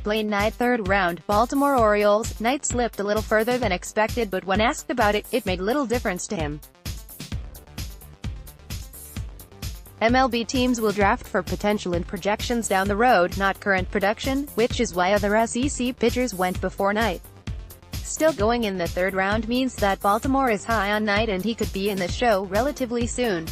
Blaine Knight. Third round, Baltimore Orioles. Knight slipped a little further than expected, but when asked about it, it made little difference to him. MLB teams will draft for potential and projections down the road, not current production, which is why other SEC pitchers went before Knight. Still going in the third round means that Baltimore is high on Knight and he could be in the show relatively soon.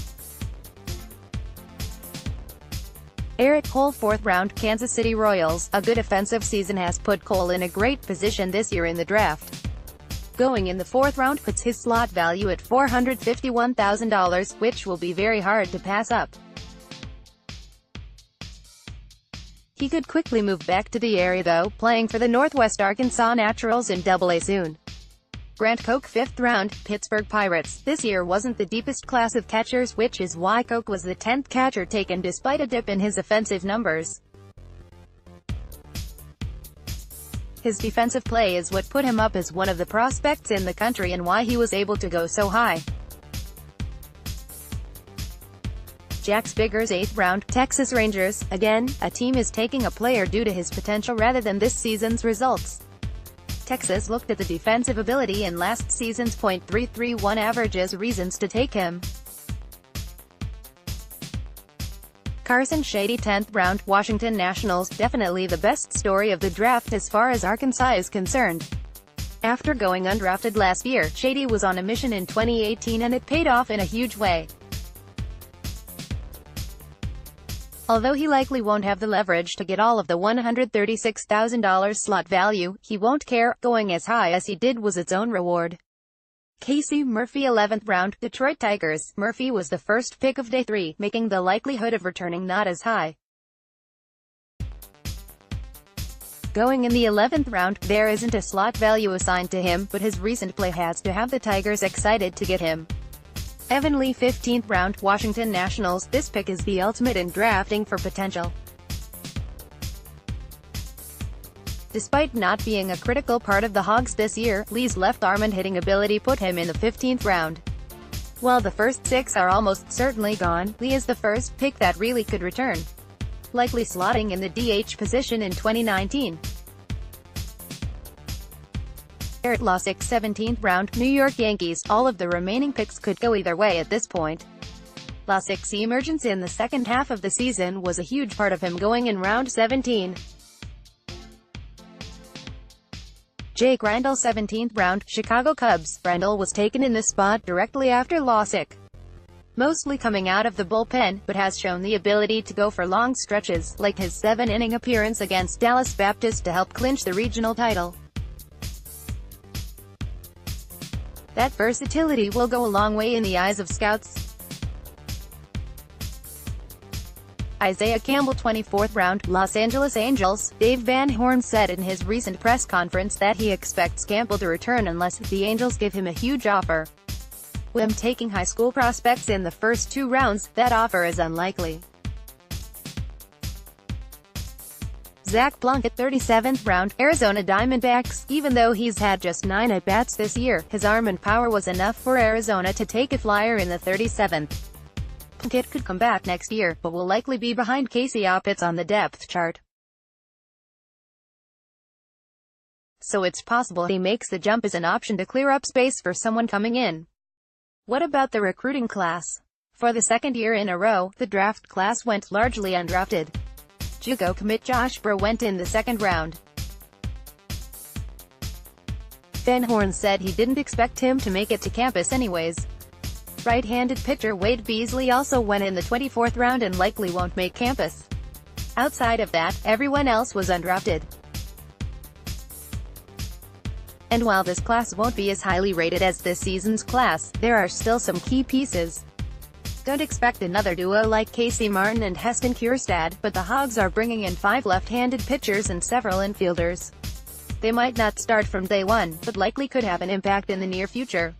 Eric Cole. Fourth round, Kansas City Royals. A good offensive season has put Cole in a great position this year in the draft. Going in the fourth round puts his slot value at $451,000, which will be very hard to pass up. He could quickly move back to the area though, playing for the Northwest Arkansas Naturals in Double-A soon. Grant Koch. Fifth round, Pittsburgh Pirates. This year wasn't the deepest class of catchers, which is why Koch was the 10th catcher taken despite a dip in his offensive numbers. His defensive play is what put him up as one of the prospects in the country and why he was able to go so high. Jack Spiggers. Eighth round, Texas Rangers. Again, a team is taking a player due to his potential rather than this season's results. Texas looked at the defensive ability and last season's .331 average as reasons to take him. Carson Shady. 10th round, Washington Nationals. Definitely the best story of the draft as far as Arkansas is concerned. After going undrafted last year, Shady was on a mission in 2018 and it paid off in a huge way. Although he likely won't have the leverage to get all of the $136,000 slot value, he won't care. Going as high as he did was its own reward. Casey Murphy. 11th round, Detroit Tigers. Murphy was the first pick of day 3, making the likelihood of returning not as high. Going in the 11th round, there isn't a slot value assigned to him, but his recent play has to have the Tigers excited to get him. Evan Lee. 15th round, Washington Nationals. This pick is the ultimate in drafting for potential. Despite not being a critical part of the Hogs this year, Lee's left-arm and hitting ability put him in the 15th round. While the first 6 are almost certainly gone, Lee is the first pick that really could return, likely slotting in the DH position in 2019. Garrett Losick. 17th round, New York Yankees. All of the remaining picks could go either way at this point. Losick's emergence in the second half of the season was a huge part of him going in round 17. Jake Grindal. 17th round, Chicago Cubs. Grindal was taken in the spot directly after Losick, mostly coming out of the bullpen, but has shown the ability to go for long stretches, like his 7-inning appearance against Dallas Baptist to help clinch the regional title. That versatility will go a long way in the eyes of scouts. Isaiah Campbell. 24th round, Los Angeles Angels. Dave Van Horn said in his recent press conference that he expects Campbell to return unless the Angels give him a huge offer. With them taking high school prospects in the first 2 rounds, that offer is unlikely. Zach Plunkett. 37th round, Arizona Diamondbacks. Even though he's had just 9 at-bats this year, his arm and power was enough for Arizona to take a flyer in the 37th. Plunkett could come back next year, but will likely be behind Casey Opitz on the depth chart. So it's possible he makes the jump as an option to clear up space for someone coming in. What about the recruiting class? For the second year in a row, the draft class went largely undrafted. JUCO commit Josh Breaux went in the 2nd round. Van Horn said he didn't expect him to make it to campus anyways. Right-handed pitcher Wade Beasley also went in the 24th round and likely won't make campus. Outside of that, everyone else was undrafted. And while this class won't be as highly rated as this season's class, there are still some key pieces. Don't expect another duo like Casey Martin and Heston Kjerstad, but the Hogs are bringing in 5 left-handed pitchers and several infielders. They might not start from day 1, but likely could have an impact in the near future.